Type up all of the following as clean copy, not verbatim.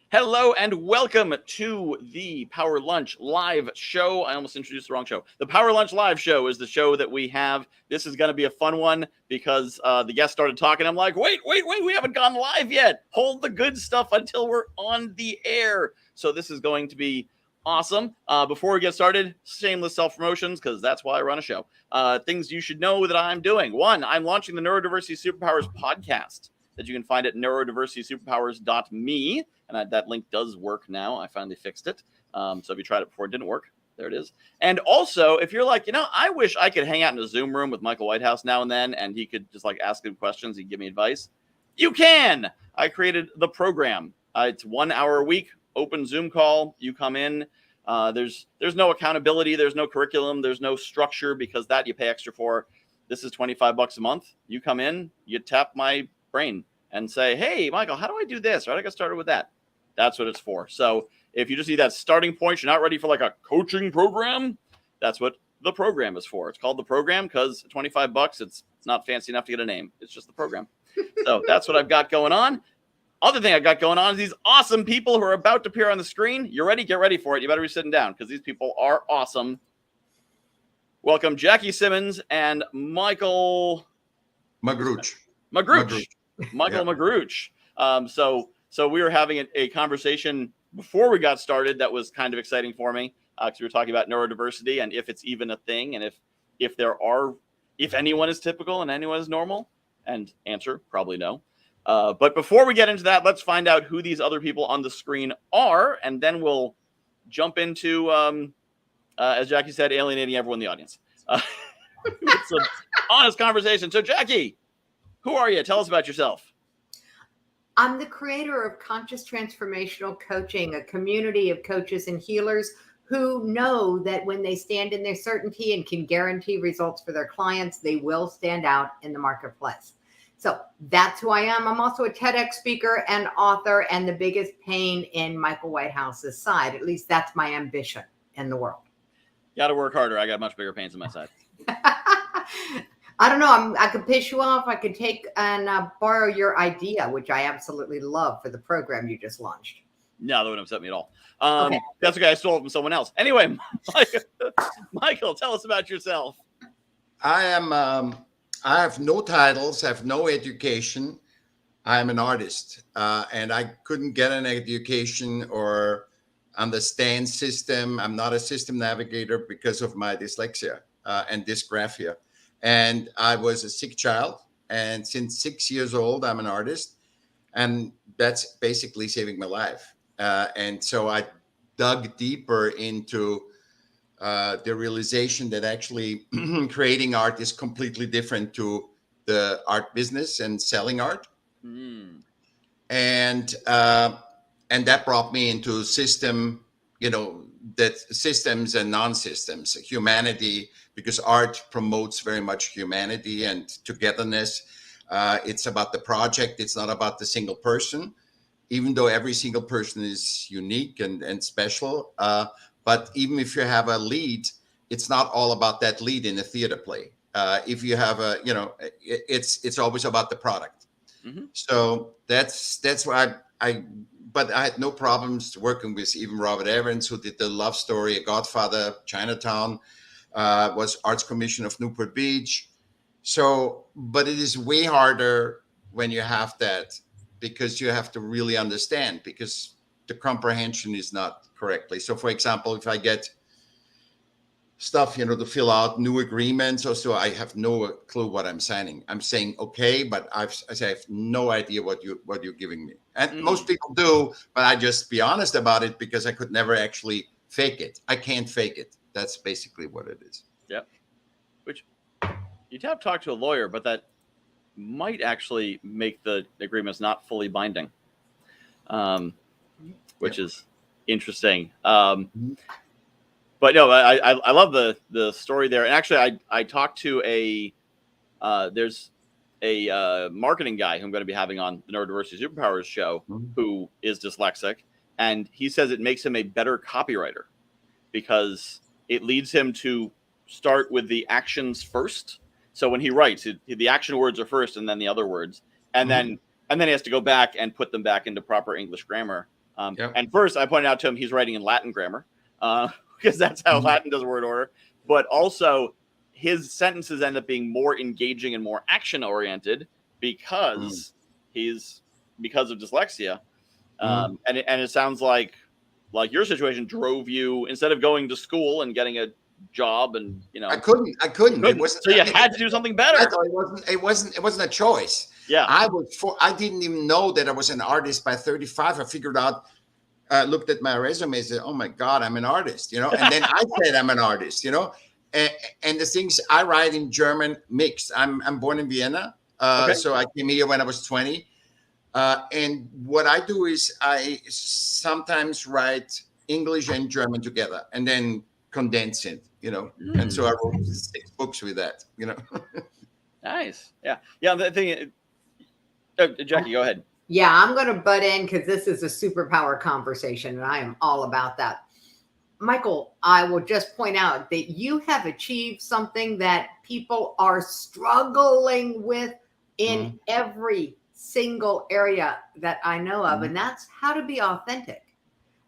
Hello and welcome to the Power Lunch Live show. I almost introduced the wrong show. The Power Lunch Live show is the show that we have. This is going to be a fun one because the guest started talking. I'm like, wait, we haven't gone live yet. Hold the good stuff until we're on the air. So this is going to be awesome. Before we get started, shameless self-promotions because that's why I run a show. Things you should know that I'm doing. One, I'm launching the Neurodiversity Superpowers podcast that you can find at neurodiversitysuperpowers.me. And that link does work now. I finally fixed it. So if you tried it before it didn't work, there it is. And also, if you're like, I wish I could hang out in a Zoom room with Michael Whitehouse now and then, and he could just like ask him questions, he'd give me advice. You can. I created the program. It's 1 hour a week, open Zoom call. You come in. There's no accountability. There's no curriculum. There's no structure because that you pay extra for. This is $25 a month. You come in, you tap my brain and say, hey, Michael, how do I do this? Or how do I get started with that? That's what it's for. So if you just need that starting point, you're not ready for like a coaching program, that's what the program is for. It's called the program because $25, it's not fancy enough to get a name. It's just the program. So that's what I've got going on. Other thing I got going on is these awesome people who are about to appear on the screen. You're ready? Get ready for it. You better be sitting down because these people are awesome. Welcome, Jackie Simmons and Michael Magruch. Michael Magruch. So we were having a conversation before we got started that was kind of exciting for me because we were talking about neurodiversity and if it's even a thing and if anyone is typical and anyone is normal. And answer, probably no. But before we get into that, let's find out who these other people on the screen are, and then we'll jump into, as Jackie said, alienating everyone in the audience. It's an honest conversation. So Jackie, who are you? Tell us about yourself. I'm the creator of Conscious Transformational Coaching, a community of coaches and healers who know that when they stand in their certainty and can guarantee results for their clients, they will stand out in the marketplace. So that's who I am. I'm also a TEDx speaker and author, and the biggest pain in Michael Whitehouse's side. At least that's my ambition in the world. You got to work harder. I got much bigger pains on my side. I don't know. I could piss you off. I could take and borrow your idea, which I absolutely love for the program you just launched. No, that wouldn't upset me at all. Okay. That's okay. I stole it from someone else. Anyway, Michael, tell us about yourself. I have no titles. I have no education. I'm an artist, and I couldn't get an education or understand system. I'm not a system navigator because of my dyslexia and dysgraphia. And I was a sick child. And since 6 years old, I'm an artist. And that's basically saving my life. And so I dug deeper into the realization that actually creating art is completely different to the art business and selling art. Mm. And that brought me into system, that systems and non-systems, humanity, because art promotes very much humanity and togetherness. It's about the project. It's not about the single person, even though every single person is unique and special. But even if you have a lead, it's not all about that lead in a theater play. If you have it's always about the product. Mm-hmm. So that's why but I had no problems working with even Robert Evans, who did the Love Story, A Godfather, Chinatown, was Arts Commission of Newport Beach. So, but it is way harder when you have that because you have to really understand because the comprehension is not correctly. So, for example, if I get stuff, to fill out new agreements or so, I have no clue what I'm signing. I'm saying, okay, but I have no idea what you're giving me. And most people do, but I just be honest about it because I could never actually fake it. I can't fake it. That's basically what it is. Yep. Which you'd have to talk to a lawyer, but that might actually make the agreements not fully binding, which is interesting. But no, I love the story there. And actually, I talked to there's a marketing guy who I'm going to be having on the Neurodiversity Superpowers show who is dyslexic. And he says it makes him a better copywriter because it leads him to start with the actions first. So when he writes, the action words are first and then the other words. And then he has to go back and put them back into proper English grammar. And first, I pointed out to him he's writing in Latin grammar because that's how Latin does word order. But also, his sentences end up being more engaging and more action oriented because because of dyslexia. And it sounds like your situation drove you, instead of going to school and getting a job, and I couldn't. It wasn't, so you had to do something better. It wasn't a choice. Yeah. I didn't even know that I was an artist by 35. I figured out, looked at my resume and said, oh my God, I'm an artist, and then I said I'm an artist, and the things I write in German mixed. I'm born in Vienna. So I came here when I was 20. And what I do is I sometimes write English and German together and then condense it, and so I wrote 6 books with that, Nice. Yeah. The thing, Jackie, go ahead. Yeah, I'm going to butt in because this is a superpower conversation, and I am all about that. Michael, I will just point out that you have achieved something that people are struggling with in every single area that I know of, and that's how to be authentic.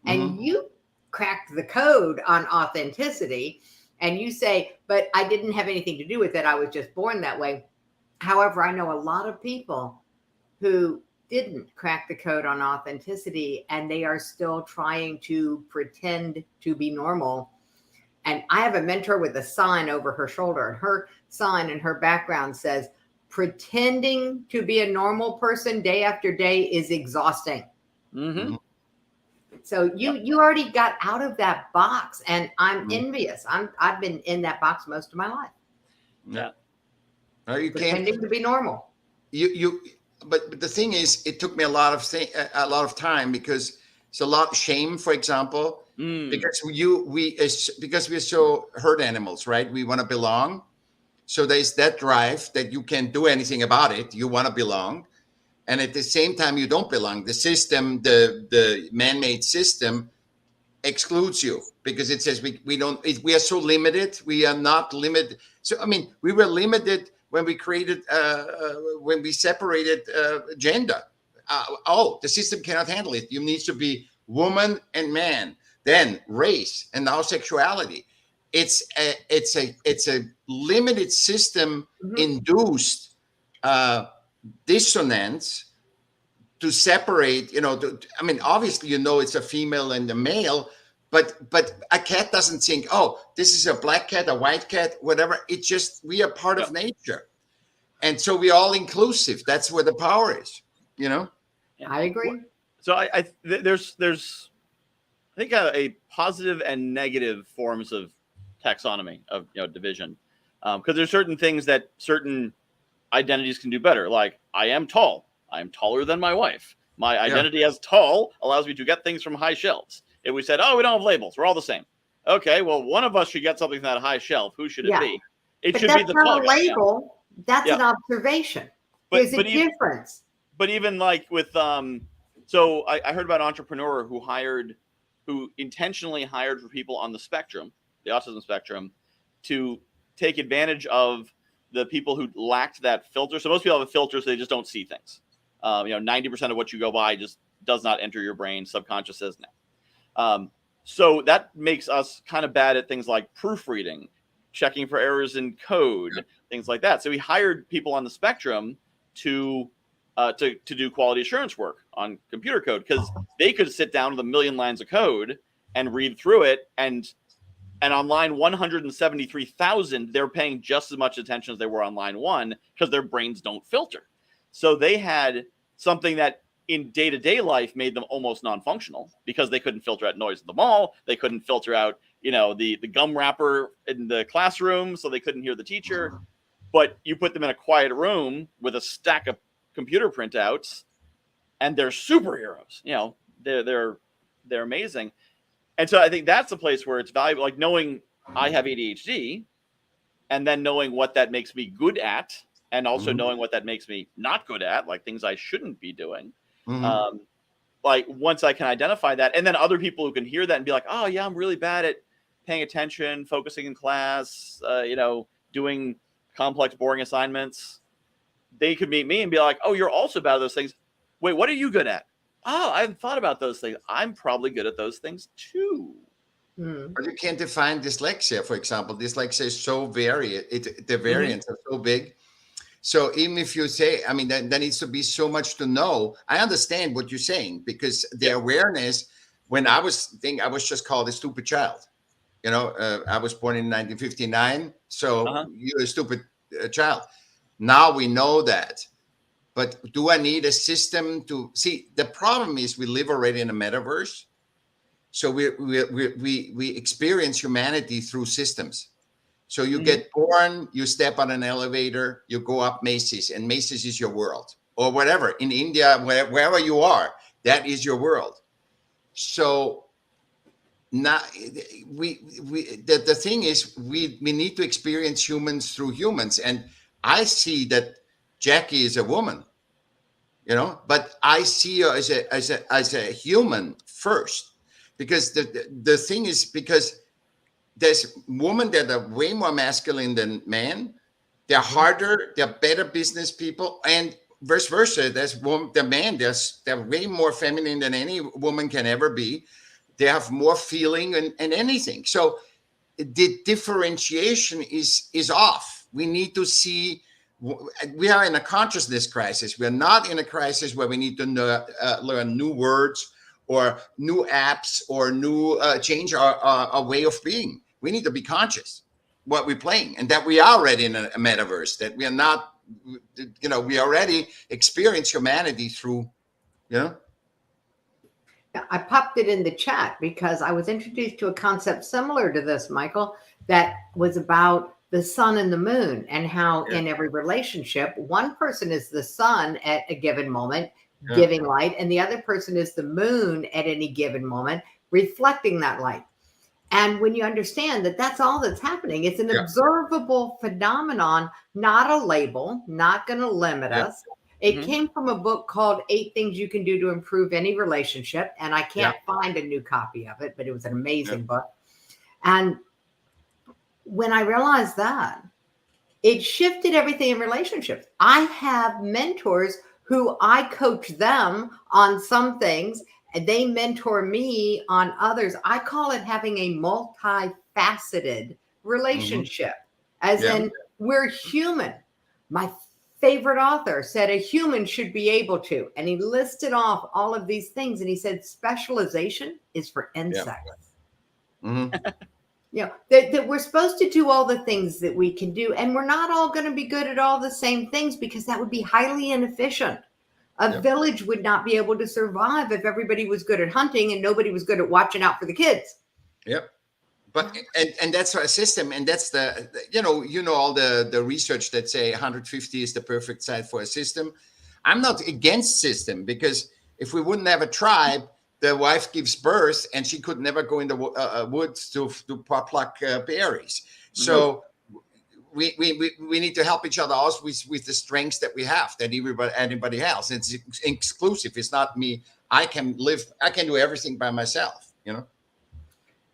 And you cracked the code on authenticity, and you say, but I didn't have anything to do with it. I was just born that way. However, I know a lot of people who didn't crack the code on authenticity, and they are still trying to pretend to be normal. And I have a mentor with a sign over her shoulder, and her sign and her background says, pretending to be a normal person day after day is exhausting. So you already got out of that box, and I'm envious. I've been in that box most of my life. Yeah. No, you pretending can't. to be normal. But the thing is, it took me a lot of time, because it's a lot of shame, for example, because we're so herd animals, right? We want to belong. So there's that drive that you can't do anything about it. You want to belong. And at the same time, you don't belong. The system, the man-made system excludes you, because it says we are so limited. We are not limited. So, we were limited when we created, when we separated gender. The system cannot handle it. You need to be woman and man, then race, and now sexuality. It's a limited system induced dissonance to separate. Obviously, it's a female and a male, but a cat doesn't think, oh, this is a black cat, a white cat, whatever. It's just, we are part of nature, and so we're all inclusive. That's where the power is. I agree. So there's I think a positive and negative forms of taxonomy of division, because there's certain things that certain identities can do better. Like, I am tall. I am taller than my wife. My identity as tall allows me to get things from high shelves. If we said, oh, we don't have labels, we're all the same. Okay, well, one of us should get something from that high shelf. Who should it be? It should be the tall guy. That's not a label. That's an observation. There's a difference. But even like with so I heard about an entrepreneur who intentionally hired for people on the spectrum, the autism spectrum, to take advantage of the people who lacked that filter. So most people have a filter, so they just don't see things. 90% of what you go by just does not enter your brain. Subconscious says no. So that makes us kind of bad at things like proofreading, checking for errors in code, things like that. So we hired people on the spectrum to do quality assurance work on computer code, because they could sit down with a million lines of code and read through it, and on line 173,000, they're paying just as much attention as they were on line 1, because their brains don't filter. So they had something that in day-to-day life made them almost non-functional, because they couldn't filter out noise in the mall. They couldn't filter out, the gum wrapper in the classroom, so they couldn't hear the teacher. But you put them in a quiet room with a stack of computer printouts, and they're superheroes. They're amazing. And so I think that's a place where it's valuable, like knowing I have ADHD, and then knowing what that makes me good at, and also knowing what that makes me not good at, like things I shouldn't be doing. Like, once I can identify that, and then other people who can hear that and be like, oh yeah, I'm really bad at paying attention, focusing in class, doing complex, boring assignments. They could meet me and be like, oh, you're also bad at those things. Wait, what are you good at? Oh, I hadn't thought about those things. I'm probably good at those things too. But you can't define dyslexia, for example. Dyslexia is so varied. The variants are so big. So even if you say, I mean, there needs to be so much to know. I understand what you're saying, because the awareness, when I was thinking, I was just called a stupid child. You know, I was born in 1959. So you're a stupid child. Now we know that. But do I need a system to see? The problem is we live already in a metaverse. So we experience humanity through systems. So you get born, you step on an elevator, you go up Macy's, and Macy's is your world, or whatever. In India, wherever you are, that is your world. So now the thing is, we need to experience humans through humans. And I see that Jackie is a woman, you know, but I see her as a human first. Because the thing is, because there's women that are way more masculine than men. They're harder, they're better business people, and vice versa. There's the men, they're way more feminine than any woman can ever be. They have more feeling and anything. So the differentiation is off. We need to see, we are in a consciousness crisis. We're not in a crisis where we need to learn new words or new apps or new change our way of being. We need to be conscious what we're playing, and that we are already in a metaverse, that we are not, you know, we already experience humanity through, you know. I popped it in the chat because I was introduced to a concept similar to this, Michael, that was about the sun and the moon, and how in every relationship, one person is the sun at a given moment, giving light, and the other person is the moon at any given moment, reflecting that light. And when you understand that that's all that's happening, it's an observable phenomenon, not a label, not going to limit us. It came from a book called 8 Things You Can Do to Improve Any Relationship. And I can't find a new copy of it, but it was an amazing book. And when I realized that, it shifted everything in relationships. I have mentors who I coach them on some things, and they mentor me on others. I call it having a multifaceted relationship, as in we're human. My favorite author said a human should be able to, and he listed off all of these things, and he said specialization is for insects. You know, that we're supposed to do all the things that we can do, and we're not all going to be good at all the same things, because that would be highly inefficient. A village would not be able to survive if everybody was good at hunting and nobody was good at watching out for the kids. But and that's our system, and that's the you know all the research that say 150 is the perfect size for a system. I'm not against system, because if we wouldn't have a tribe, the wife gives birth and she could never go in the woods to pluck berries. So we need to help each other out with the strengths that we have, that anybody has. It's exclusive. It's not me. I can do everything by myself, you know?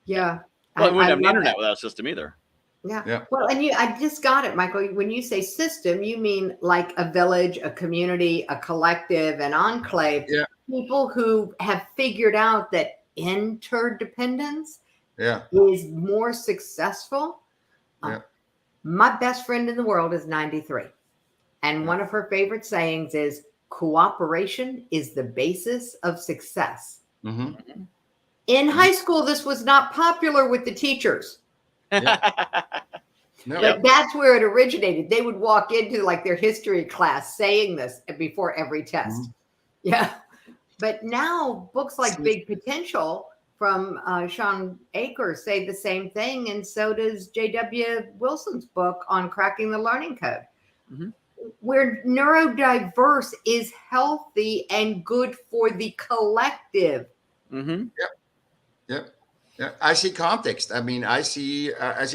Yeah. Well, we wouldn't have an internet without a system either. Yeah. Well, and I just got it, Michael. When you say system, you mean like a village, a community, a collective, an enclave. People who have figured out that interdependence is more successful. My best friend in the world is 93. And one of her favorite sayings is, cooperation is the basis of success. In high school, this was not popular with the teachers. But that's where it originated. They would walk into like their history class saying this before every test. But now books like Big Potential from Sean Akers say the same thing. And so does J.W. Wilson's book on cracking the learning code. Where neurodiverse is healthy and good for the collective. I see context. I mean, I see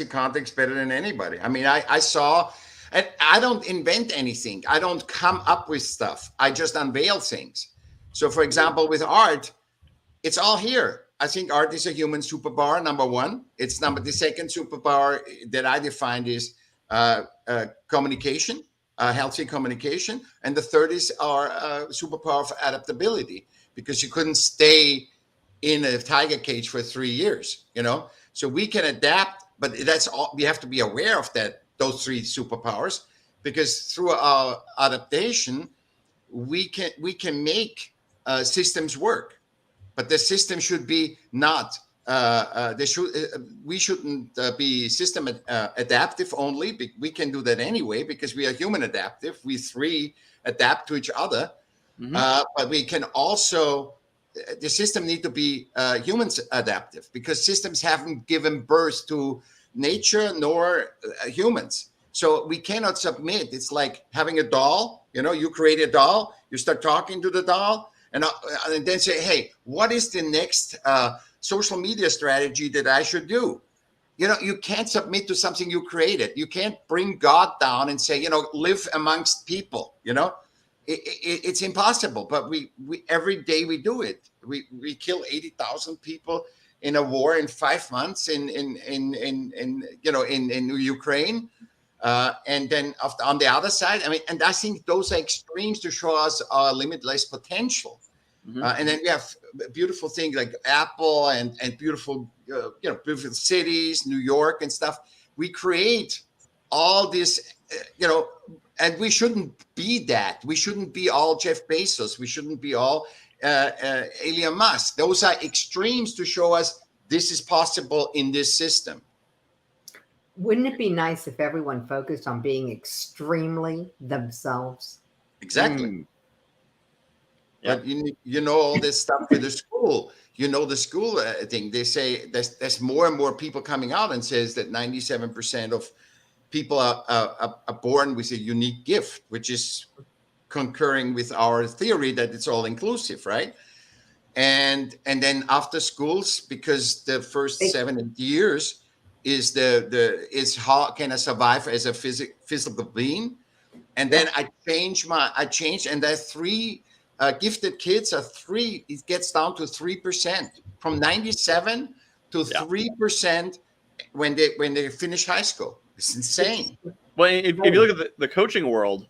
context better than anybody. I mean, I saw, and I don't invent anything. I don't come up with stuff. I just unveil things. So, for example, with art, it's all here. I think art is a human superpower, number one. It's the second superpower that I defined is communication, healthy communication. And the third is our superpower of adaptability. because you couldn't stay in a tiger cage for 3 years, so we can adapt, but that's all. We have to be aware of those 3 superpowers, because through our adaptation, we can make systems work, but the system should be not. We shouldn't be system adaptive only. We can do that anyway because we are human adaptive. We 3 adapt to each other, but we can also. The system need to be humans adaptive, because systems haven't given birth to nature nor humans. So we cannot submit. It's like having a doll. You create a doll, you start talking to the doll, and then say, hey, what is the next social media strategy that I should do? You can't submit to something you created. You can't bring God down and say, live amongst people. It's impossible, but we every day we do it. We kill 80,000 people in a war in 5 months in Ukraine, and then on the other side, and I think those are extremes to show us our limitless potential. And then we have beautiful things like Apple and beautiful beautiful cities, New York and stuff. We create all this, and we shouldn't be that. We shouldn't be all Jeff Bezos. We shouldn't be all Elon Musk. Those are extremes to show us this is possible in this system. Wouldn't it be nice if everyone focused on being extremely themselves? Exactly. But all this stuff with the school. The school thing. They say there's more and more people coming out and says that 97% of people are born with a unique gift, which is concurring with our theory that it's all inclusive, right? And then after schools, because the first 7 years is is how can I survive as a physical being, and then I changed, and there are 3 gifted kids are 3. It gets down to 3% from 97 to 3% when they finish high school. It's insane. Well, if you look at the coaching world,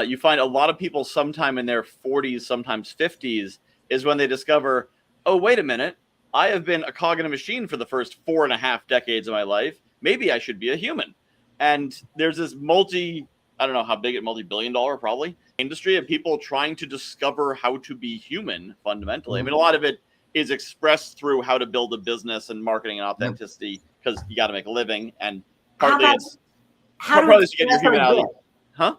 you find a lot of people sometime in their 40s, sometimes 50s, is when they discover, oh, wait a minute, I have been a cog in a machine for the first 4.5 decades of my life. Maybe I should be a human. And there's this I don't know how big it, multi-billion-dollar probably industry of people trying to discover how to be human fundamentally. A lot of it is expressed through how to build a business and marketing and authenticity, because you got to make a living, and partly it's partly to get your humanity. Huh?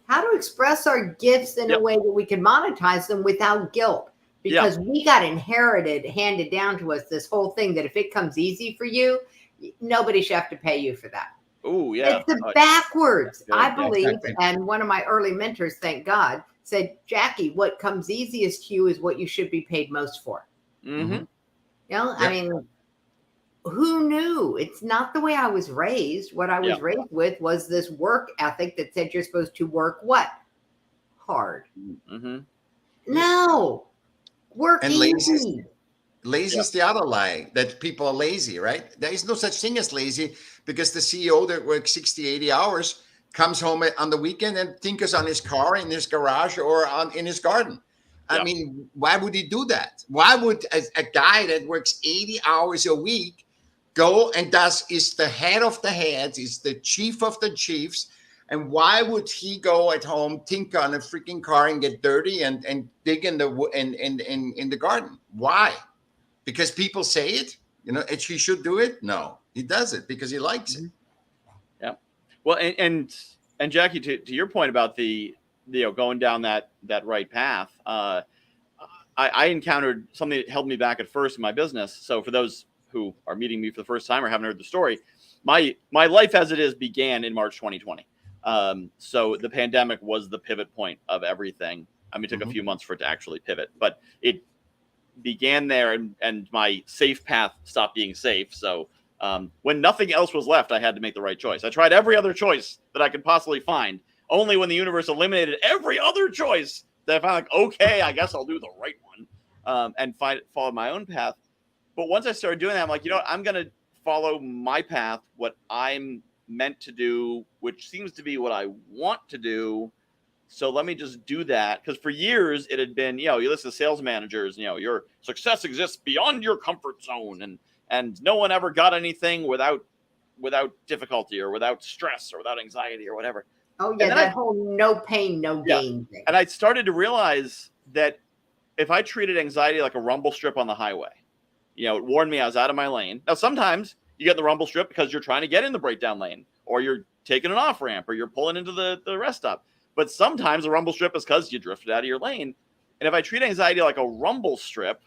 How to express our gifts in a way that we can monetize them without guilt. Because we got handed down to us this whole thing that if it comes easy for you, nobody should have to pay you for that. Oh, yeah. It's backwards, I believe. Exactly. And one of my early mentors, thank God, said, Jackie, what comes easiest to you is what you should be paid most for. Who knew? It's not the way I was raised. What I was raised with was this work ethic that said you're supposed to work what? Hard. No. Work easy. Lazy is the other lie, that people are lazy, right? There is no such thing as lazy, because the CEO that works 60, 80 hours comes home on the weekend and tinkers on his car, in his garage, or in his garden. I mean, why would he do that? Why would a guy that works 80 hours a week go and is the head of the heads, is the chief of the chiefs, and why would he go at home, tinker on a freaking car and get dirty and dig in the garden? Why? Because people say it, and he should do it? No, he does it because he likes it. Yeah. Well, and Jackie, to your point about the going down that right path, I encountered something that held me back at first in my business. So for those who are meeting me for the first time or haven't heard the story, my life as it is began in March 2020. So the pandemic was the pivot point of everything. I mean, it took a few months for it to actually pivot, but it began there, and my safe path stopped being safe. So when nothing else was left, I had to make the right choice. I tried every other choice that I could possibly find. Only when the universe eliminated every other choice that I found, like, okay, I guess I'll do the right one, and follow my own path. But once I started doing that, I'm like, I'm going to follow my path, what I'm meant to do, which seems to be what I want to do. So let me just do that. Because for years it had been, you listen to sales managers, your success exists beyond your comfort zone. And no one ever got anything without difficulty or without stress or without anxiety or whatever. Oh yeah, that whole no pain, no gain thing. And I started to realize that if I treated anxiety like a rumble strip on the highway, it warned me I was out of my lane. Now, sometimes you get the rumble strip because you're trying to get in the breakdown lane, or you're taking an off ramp, or you're pulling into the rest stop. But sometimes the rumble strip is because you drifted out of your lane. And if I treat anxiety like a rumble strip,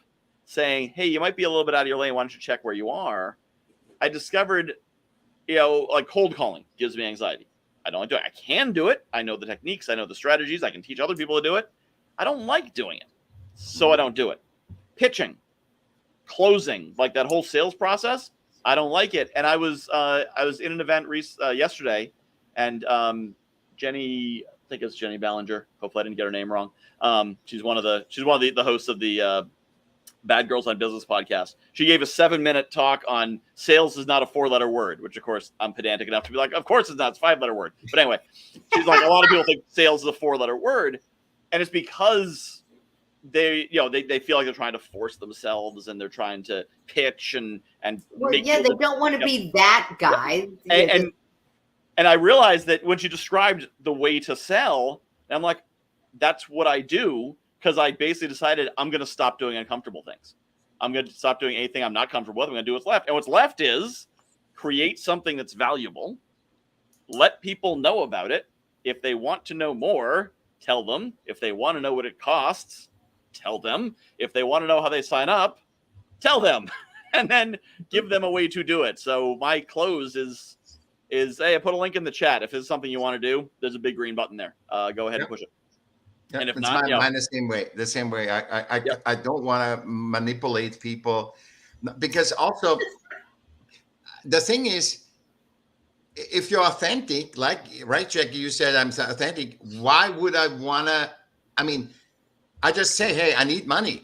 saying, hey, you might be a little bit out of your lane, why don't you check where you are? I discovered, like cold calling gives me anxiety. I don't like doing it. I can do it. I know the techniques. I know the strategies. I can teach other people to do it. I don't like doing it, so I don't do it. Pitching, closing, like that whole sales process, I don't like it. And I was in an event yesterday, and Jenny, I think it's Jenny Ballinger. Hopefully I didn't get her name wrong. She's one of the hosts of the Bad Girls on Business podcast. She gave a 7-minute talk on sales is not a 4-letter word, which of course I'm pedantic enough to be like, of course it's not, it's a 5-letter word. But anyway, she's like, a lot of people think sales is a 4-letter word. And it's because they feel like they're trying to force themselves, and they're trying to pitch and they don't want to be that guy. And I realized that when she described the way to sell, I'm like, that's what I do, because I basically decided I'm going to stop doing uncomfortable things. I'm going to stop doing anything I'm not comfortable with. I'm going to do what's left. And what's left is create something that's valuable, let people know about it. If they want to know more, tell them. If they want to know what it costs, tell them. If they want to know how they sign up, tell them. And then give them a way to do it. So my close is hey, I put a link in the chat. If it's something you want to do, there's a big green button there. Go ahead and push it. Yeah, and if it's not, mine the same way. The same way. I don't want to manipulate people, because also the thing is, if you're authentic, like, right, Jackie, you said I'm authentic. Why would I want to? I mean, I just say, hey, I need money.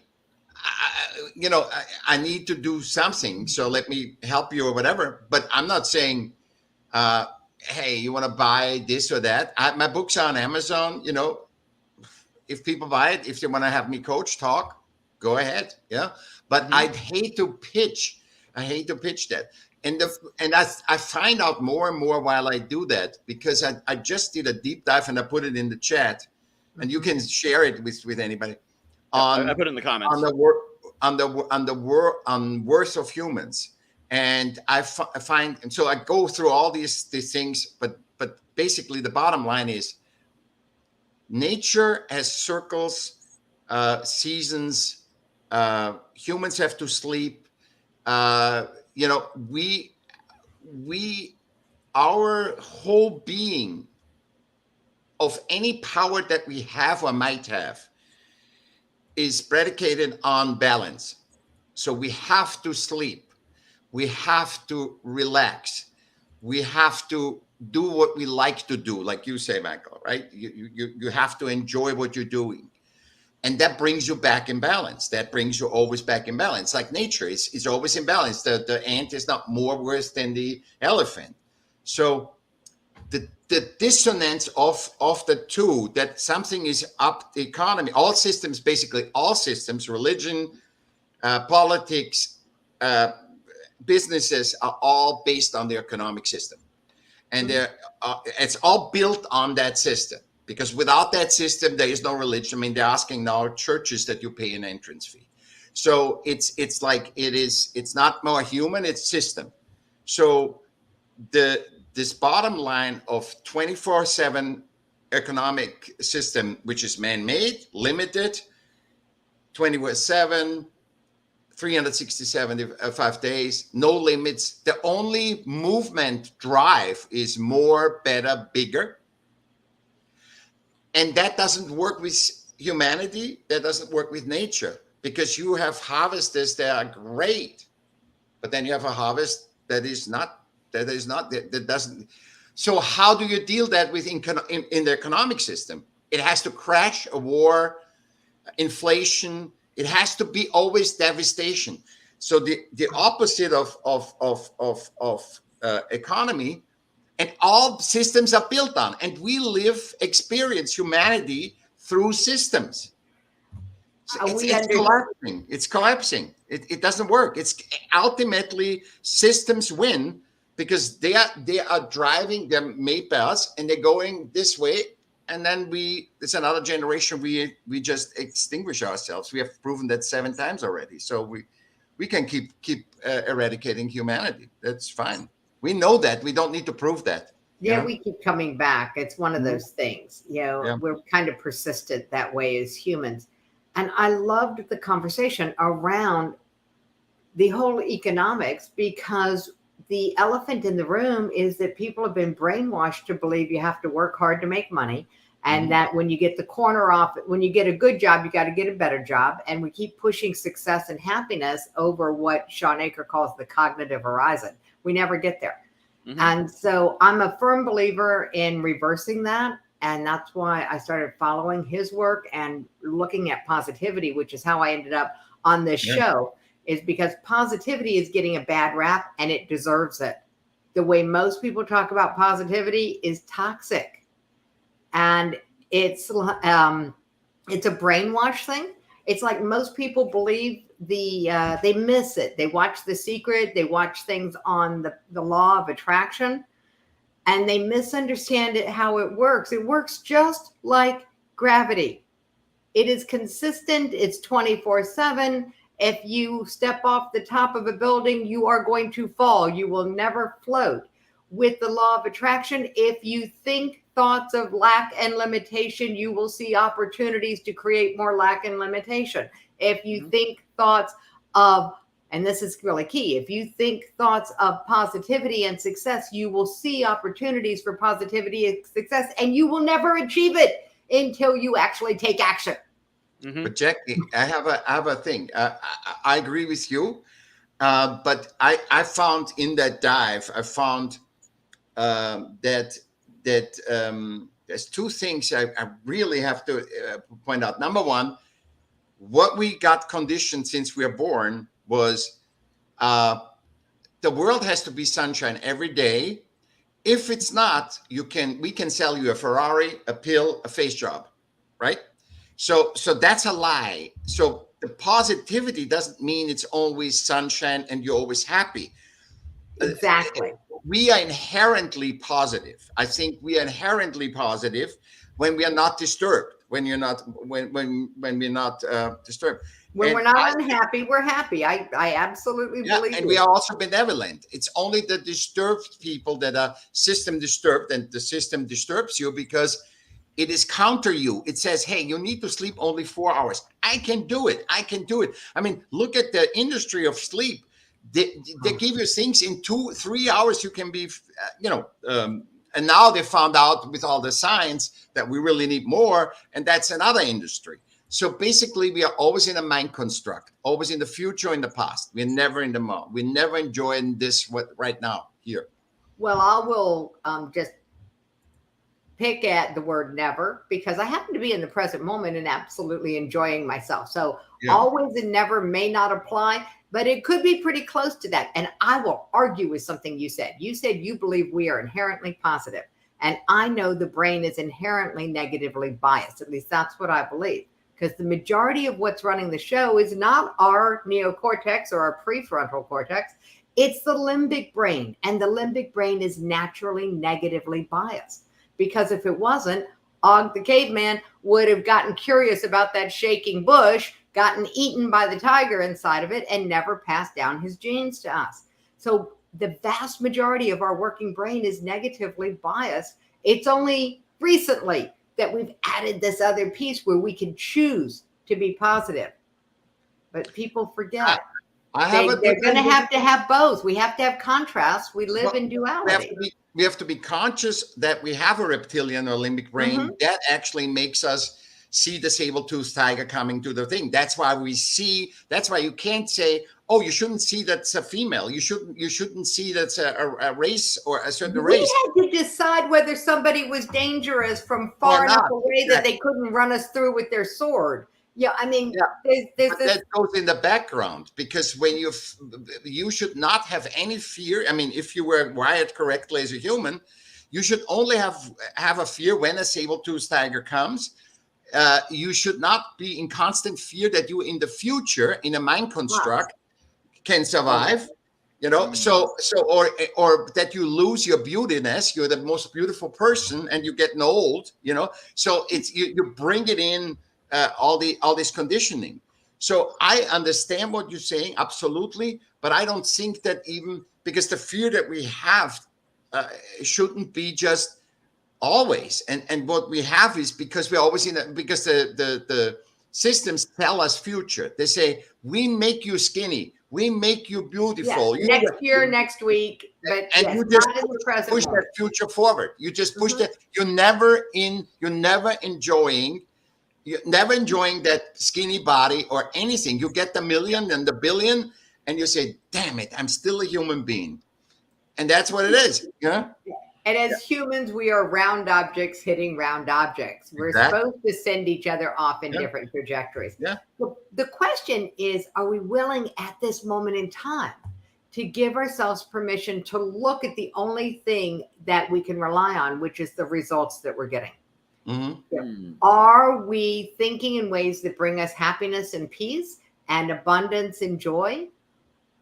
I need to do something. So let me help you or whatever. But I'm not saying, hey, you want to buy this or that? My books are on Amazon. If people buy it, if they want to have me coach, talk, go ahead. Yeah. But I'd hate to pitch. I hate to pitch that. And I find out more and more while I do that, because I just did a deep dive, and I put it in the chat, and you can share it with anybody. I put it in the comments. On worth of humans. And I find, and so I go through all these things, but basically the bottom line is, nature has circles, seasons. Humans have to sleep. Our whole being, of any power that we have or might have, is predicated on balance. So we have to sleep. We have to relax. We have to do what we like to do, like you say, Michael, right? You have to enjoy what you're doing. And that brings you back in balance. That brings you always back in balance. Like nature is always in balance. The ant is not more worse than the elephant. So the dissonance of the two, that something is up the economy, all systems, religion, politics, businesses are all based on the economic system. And it's all built on that system, because without that system, there is no religion. I mean, they're asking now churches that you pay an entrance fee. So it's like it's not more human, it's system. So this bottom line of 24/7 economic system, which is man-made, limited, 24/7, 365 days, no limits. The only movement drive is more, better, bigger. And that doesn't work with humanity. That doesn't work with nature, because you have harvesters that are great, but then you have a harvest that doesn't. So how do you deal that with in the economic system? It has to crash, a war, inflation. It has to be always devastation. So the opposite of economy, And all systems are built on, and we experience humanity through systems. So it's collapsing. It's collapsing. It doesn't work. It's ultimately systems win because they are driving them made by us, and they're going this way. And then it's another generation. We just extinguish ourselves. We have proven that 7 times already. So we can keep eradicating humanity. That's fine. We know that. We don't need to prove that. Yeah, we keep coming back. It's one of those things. We're kind of persistent that way as humans. And I loved the conversation around the whole economics, because the elephant in the room is that people have been brainwashed to believe you have to work hard to make money. And that when you get the corner off, when you get a good job, you got to get a better job. And we keep pushing success and happiness over what Sean Aker calls the cognitive horizon. We never get there. And so I'm a firm believer in reversing that. And that's why I started following his work and looking at positivity, which is how I ended up on this show, is because positivity is getting a bad rap and it deserves it. The way most people talk about positivity is toxic. And it's a brainwash thing. It's like most people believe they miss it. They watch The Secret. They watch things on the law of attraction, and they misunderstand how it works. It works just like gravity. It is consistent. It's 24/7. If you step off the top of a building, you are going to fall. You will never float. With the law of attraction, if you think thoughts of lack and limitation, you will see opportunities to create more lack and limitation. If you think thoughts of, and this is really key, if you think thoughts of positivity and success, you will see opportunities for positivity and success, and you will never achieve it until you actually take action. But Jackie, I have a thing. I agree with you, but I found in that dive, I found that there's 2 things I really have to point out. Number one, what we got conditioned since we were born was the world has to be sunshine every day. If it's not, we can sell you a Ferrari, a pill, a face job, right? So that's a lie. So the positivity doesn't mean it's always sunshine and you're always happy. Exactly. We are inherently positive. I think we are inherently positive when we are not disturbed. When we're not disturbed. When we're not unhappy, we're happy. I absolutely believe. And we are also benevolent. It's only the disturbed people that are system disturbed, and the system disturbs you because it is counter you. It says, hey, you need to sleep only 4 hours. I can do it. I can do it. I mean, look at the industry of sleep. They give you things in 2-3 hours. You can be, and now they found out with all the science that we really need more. And that's another industry. So basically, we are always in a mind construct, always in the future, in the past. We're never in the moment. We're never enjoying this right now here. Well, I will just pick at the word never, because I happen to be in the present moment and absolutely enjoying myself. So always and never may not apply, but it could be pretty close to that. And I will argue with something you said. You said you believe we are inherently positive. And I know the brain is inherently negatively biased. At least that's what I believe. Because the majority of what's running the show is not our neocortex or our prefrontal cortex. It's the limbic brain. And the limbic brain is naturally negatively biased. Because if it wasn't, Og the caveman would have gotten curious about that shaking bush, gotten eaten by the tiger inside of it, and never passed down his genes to us. So the vast majority of our working brain is negatively biased. It's only recently that we've added this other piece where we can choose to be positive. But people forget. They're going to have both. We have to have contrast. We live in duality. We have to be conscious that we have a reptilian or limbic brain. Mm-hmm. That actually makes us see the saber-toothed tiger coming to the thing. That's why you can't say, oh, you shouldn't see that's a female. You shouldn't see that's a race or a certain race. We had to decide whether somebody was dangerous from far enough away that they couldn't run us through with their sword. Yeah, I mean, there's this. That goes in the background, because when you should not have any fear. I mean, if you were wired correctly as a human, You should only have a fear when a saber-tooth tiger comes. You should not be in constant fear that you in the future, in a mind construct, can survive. You know, so or that you lose your beautiness. You're the most beautiful person, and you're getting old. You know, so it's you bring it in all this conditioning. So I understand what you're saying, absolutely, but I don't think that even because the fear that we have shouldn't be just always. And what we have is because we're always because the systems tell us future. They say we make you skinny. We make you beautiful. Yes, next year, next week, but and yes, you just not in the present push moment. that future forward. You just push that. You're never enjoying that skinny body or anything. You get the million and the billion, and you say, "Damn it, I'm still a human being," and that's what it is. Yeah. And as humans, we are round objects hitting round objects. We're supposed to send each other off in different trajectories. Yeah. The question is, are we willing at this moment in time to give ourselves permission to look at the only thing that we can rely on, which is the results that we're getting? Are we thinking in ways that bring us happiness and peace and abundance and joy?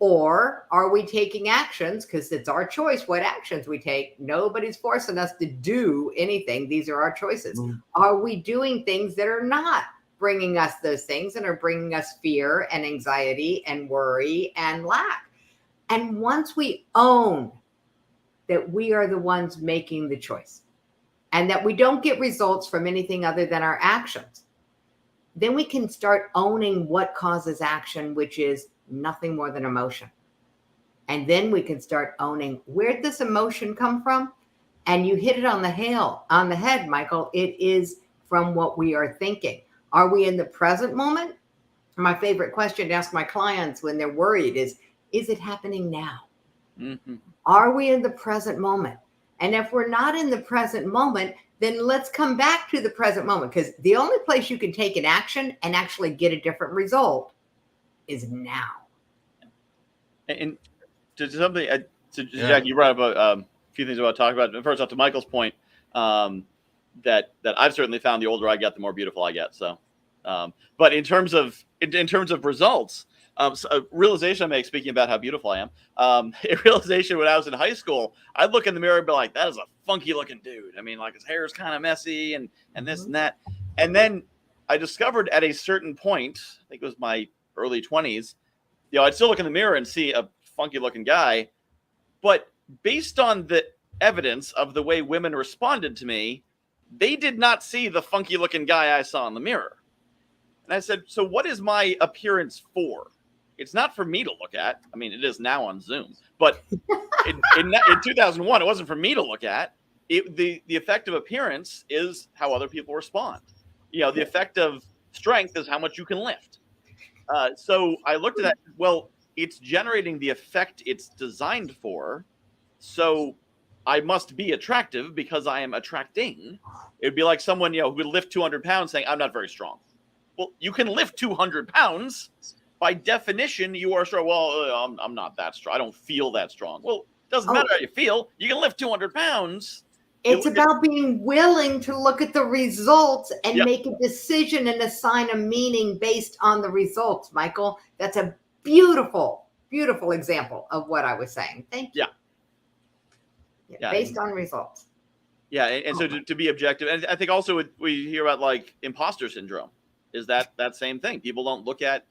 Or are we taking actions, because it's our choice what actions we take? Nobody's forcing us to do anything. These are our choices. Are we doing things that are not bringing us those things and are bringing us fear and anxiety and worry and lack? And once we own that we are the ones making the choice and that we don't get results from anything other than our actions, then we can start owning what causes action, which is nothing more than emotion. And then we can start owning where did this emotion come from? And you hit it on the head, Michael. It is from what we are thinking. Are we in the present moment? My favorite question to ask my clients when they're worried is it happening now? Are we in the present moment? And if we're not in the present moment, then let's come back to the present moment, because the only place you can take an action and actually get a different result is now. And to something, Jack, you brought up a few things I want to talk about. First off, to Michael's point, that I've certainly found the older I get, the more beautiful I get. So, but in terms of results, so a realization I make, speaking about how beautiful I am, a realization when I was in high school, I'd look in the mirror and be like, that is a funky looking dude. I mean, like his hair is kind of messy and this and that. And then I discovered at a certain point, I think it was my early 20s, I'd still look in the mirror and see a funky looking guy, but based on the evidence of the way women responded to me, they did not see the funky looking guy I saw in the mirror. And I said, so what is my appearance for? It's not for me to look at. I mean, it is now on Zoom, but in 2001, it wasn't for me to look at. The effect of appearance is how other people respond. The effect of strength is how much you can lift. So I looked at that. Well, it's generating the effect it's designed for. So I must be attractive because I am attracting. It'd be like someone, who would lift 200 pounds saying, I'm not very strong. Well, you can lift 200 pounds. By definition, you are strong. Well, I'm not that strong. I don't feel that strong. Well, it doesn't matter how you feel. You can lift 200 pounds. It's about being willing to look at the results and make a decision and assign a meaning based on the results, Michael. That's a beautiful, beautiful example of what I was saying. Thank you. Yeah, based on results. Yeah, and so to be objective, and I think also we hear about like imposter syndrome. Is that same thing? People don't look at.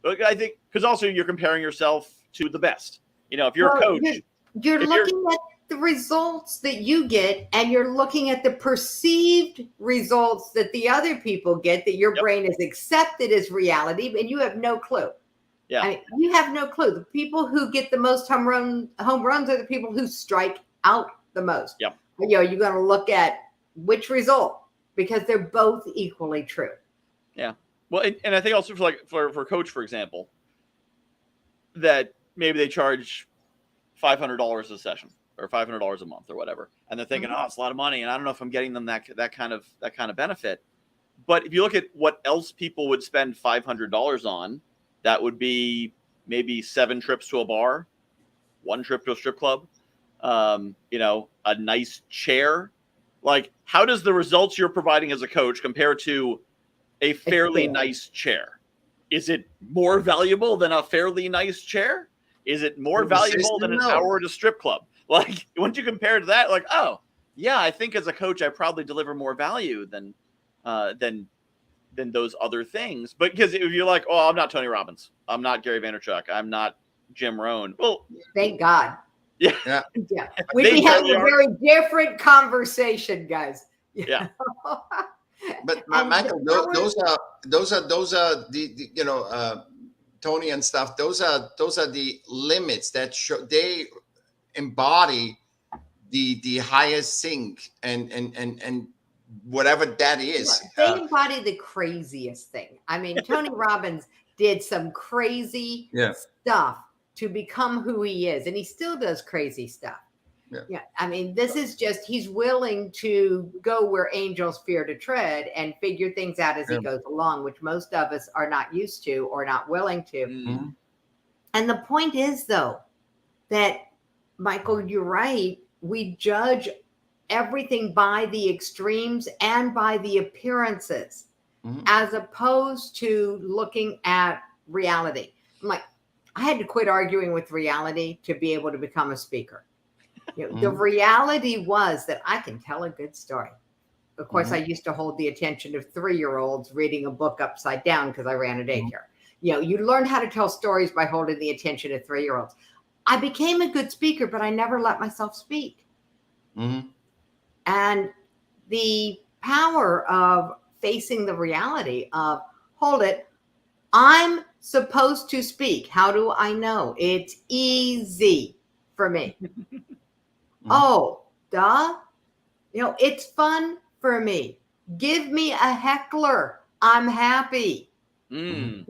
I think because also you're comparing yourself to the best. If you're a coach, you're looking at the results that you get, and you're looking at the perceived results that the other people get, that your brain has accepted as reality, and you have no clue. Yeah, I mean, you have no clue. The people who get the most home runs are the people who strike out the most. Yep. You're going to look at which result, because they're both equally true. Yeah. Well, and I think also for a coach, for example, that maybe they charge $500 a session or $500 a month or whatever, and they're thinking, oh, it's a lot of money, and I don't know if I'm getting them that kind of benefit. But if you look at what else people would spend $500 on, that would be maybe 7 trips to a bar, 1 trip to a strip club. a nice chair. Like, how does the results you're providing as a coach compare to a fairly nice chair? Is it more valuable than a fairly nice chair? Is it more valuable than an hour at a strip club? Like, once you compare to that, like, oh, yeah, I think as a coach, I probably deliver more value than those other things. But because if you're like, oh, I'm not Tony Robbins, I'm not Gary Vaynerchuk, I'm not Jim Rohn. Well, thank God. Yeah. We'd be having a very different conversation, guys. Yeah. But Michael, those are the Tony and stuff. Those are the limits that they embody the highest thing and whatever that is. They embody the craziest thing. I mean, Tony Robbins did some crazy stuff to become who he is, and he still does crazy stuff. Yeah. I mean, this is just, he's willing to go where angels fear to tread and figure things out as he goes along, which most of us are not used to or not willing to. Mm-hmm. And the point is, though, that, Michael, you're right. We judge everything by the extremes and by the appearances, as opposed to looking at reality. I'm like, I had to quit arguing with reality to be able to become a speaker. The reality was that I can tell a good story. Of course, I used to hold the attention of 3-year-olds reading a book upside down because I ran a daycare. You learn how to tell stories by holding the attention of 3-year-olds. I became a good speaker, but I never let myself speak. And the power of facing the reality of, hold it, I'm supposed to speak. How do I know? It's easy for me. Oh, duh. It's fun for me. Give me a heckler. I'm happy. And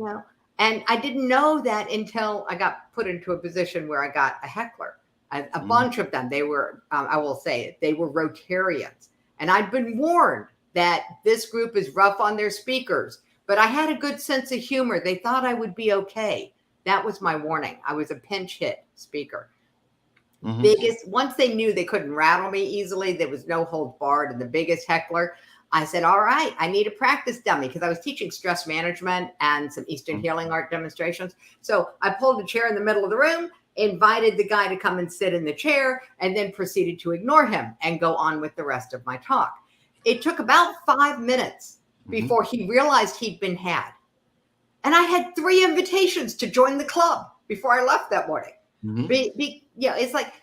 I didn't know that until I got put into a position where I got a heckler. A bunch of them. They were, I will say it, they were Rotarians. And I'd been warned that this group is rough on their speakers, but I had a good sense of humor. They thought I would be okay. That was my warning. I was a pinch hit speaker. Once they knew they couldn't rattle me easily, there was no holds barred, and the biggest heckler, I said, all right, I need a practice dummy, because I was teaching stress management and some Eastern healing art demonstrations. So I pulled a chair in the middle of the room, invited the guy to come and sit in the chair, and then proceeded to ignore him and go on with the rest of my talk. It took about 5 minutes before he realized he'd been had. And I had 3 invitations to join the club before I left that morning. It's like,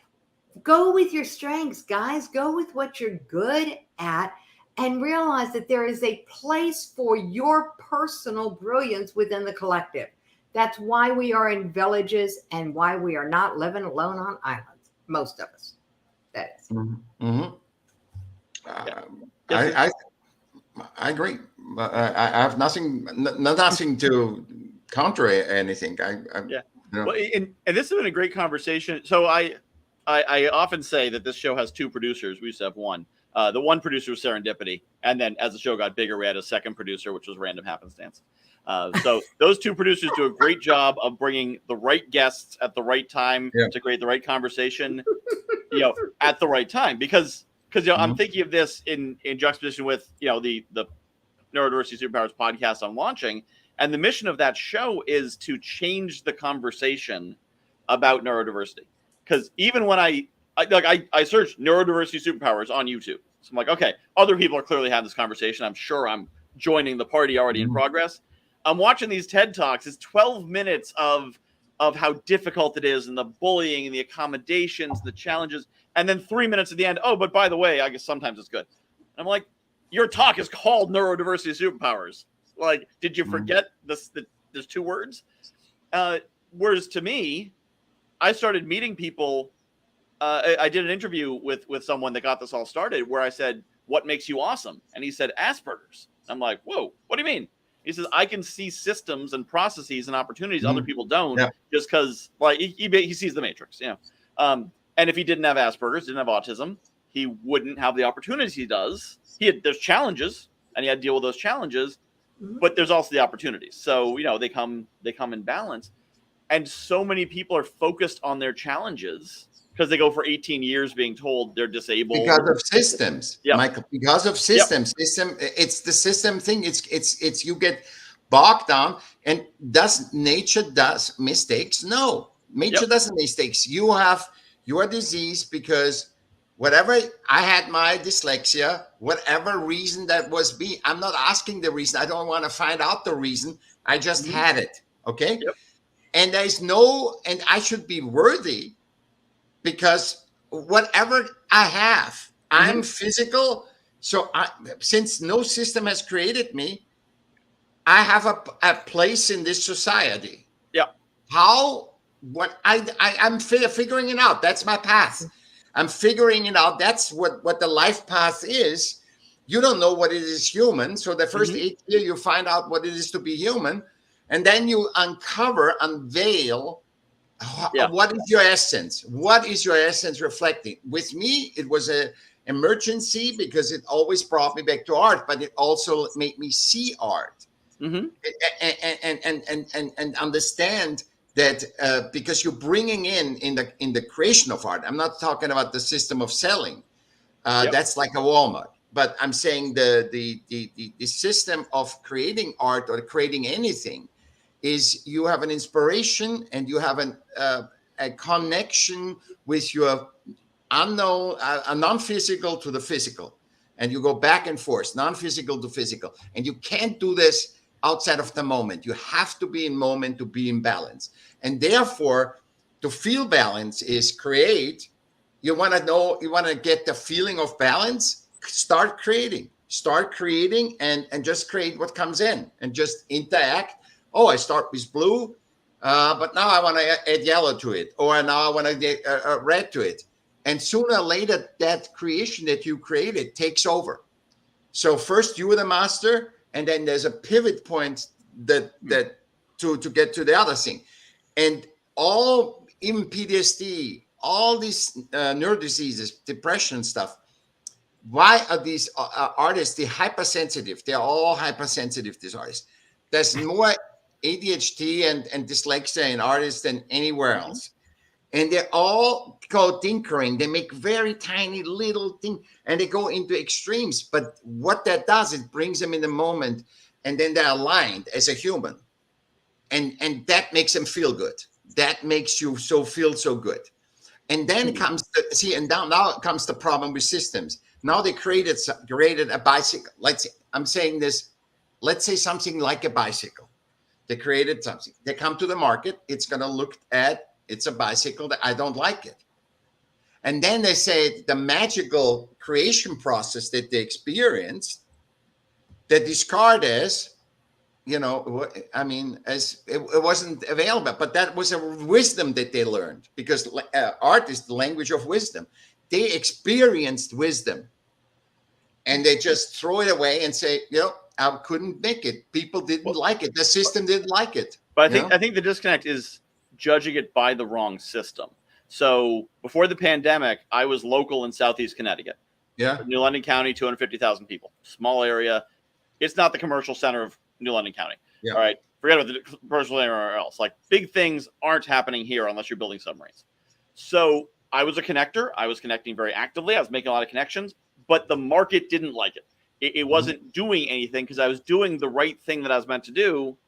go with your strengths, guys. Go with what you're good at, and realize that there is a place for your personal brilliance within the collective. That's why we are in villages and why we are not living alone on islands. Most of us. That is. I agree. I have nothing to counter anything. Well, and this has been a great conversation. So I often say that this show has 2 producers. We used to have one. The one producer was Serendipity, and then as the show got bigger, we had a second producer, which was Random Happenstance. So those 2 producers do a great job of bringing the right guests at the right time to create the right conversation, at the right time. Because I'm thinking of this in juxtaposition with the Neurodiversity Superpowers podcast I'm launching. And the mission of that show is to change the conversation about neurodiversity. Because even when I searched Neurodiversity Superpowers on YouTube, so I'm like, okay, other people are clearly having this conversation. I'm sure I'm joining the party already in progress. I'm watching these TED Talks. It's 12 minutes of how difficult it is, and the bullying and the accommodations, the challenges, and then 3 minutes at the end. Oh, but by the way, I guess sometimes it's good. And I'm like, your talk is called Neurodiversity Superpowers. Like, did you forget this? There's 2 words. Whereas to me, I started meeting people. I did an interview with someone that got this all started, where I said, "What makes you awesome?" And he said, "Asperger's." I'm like, "Whoa, what do you mean?" He says, "I can see systems and processes and opportunities other people don't, just because like he sees the matrix, And if he didn't have Asperger's, didn't have autism, he wouldn't have the opportunities he does. There's challenges, and he had to deal with those challenges." But there's also the opportunities. So, they come in balance. And so many people are focused on their challenges because they go for 18 years being told they're disabled because of systems, Yep. Michael. Because of systems, it's the system thing. It's you get bogged down. And does nature does mistakes? No, nature doesn't mistakes. You have your disease because whatever. I had my dyslexia, whatever reason that was. I'm not asking the reason. I don't want to find out the reason. I just had it. Okay. Yep. And there's no, and I should be worthy because whatever I have, I'm physical. So since no system has created me, I have a place in this society. Yeah. I'm figuring it out. That's my path. I'm figuring it out. That's what the life path is. You don't know what it is human. So the first 8 years, you find out what it is to be human. And then you unveil what is your essence? What is your essence reflecting? With me, it was an emergency because it always brought me back to art, but it also made me see art and understand that because you're bringing in the creation of art. I'm not talking about the system of selling. That's like a Walmart. But I'm saying the system of creating art or creating anything is you have an inspiration and you have a connection with your unknown, a non-physical to the physical. And you go back and forth, non-physical to physical. And you can't do this outside of the moment. You have to be in moment to be in balance. And therefore, to feel balance is create. You want to get the feeling of balance, start creating and just create what comes in and just interact. Oh, I start with blue, but now I want to add yellow to it, or now I want to get red to it. And sooner or later, that creation that you created takes over. So first you are the master, and then there's a pivot point that to get to the other thing. And all, even PTSD, all these neurodiseases, depression stuff, why are these artists, they're hypersensitive? They're all hypersensitive, these artists. There's more ADHD and dyslexia in artists than anywhere else. And they all go tinkering. They make very tiny little things and they go into extremes. But what that does, it brings them in the moment and then they're aligned as a human. And that makes them feel good. That makes you feel so good. And then comes now comes the problem with systems. Now they created a bicycle. Let's say something like a bicycle. They created something. They come to the market. It's going to look at, it's a bicycle that I don't like it. And then they say the magical creation process that they experienced, they discard as, as it wasn't available. But that was a wisdom that they learned because art is the language of wisdom. They experienced wisdom. And they just throw it away and say, I couldn't make it. People didn't like it. The system didn't like it. But I think the disconnect is judging it by the wrong system. So before the pandemic, I was local in Southeast Connecticut. Yeah. New London County, 250,000 people. Small area. It's not the commercial center of New London County. Yeah. All right. Forget about the commercial center or else. Like big things aren't happening here unless you're building submarines. So I was a connector. I was connecting very actively. I was making a lot of connections, but the market didn't like it. It wasn't doing anything because I was doing the right thing that I was meant to do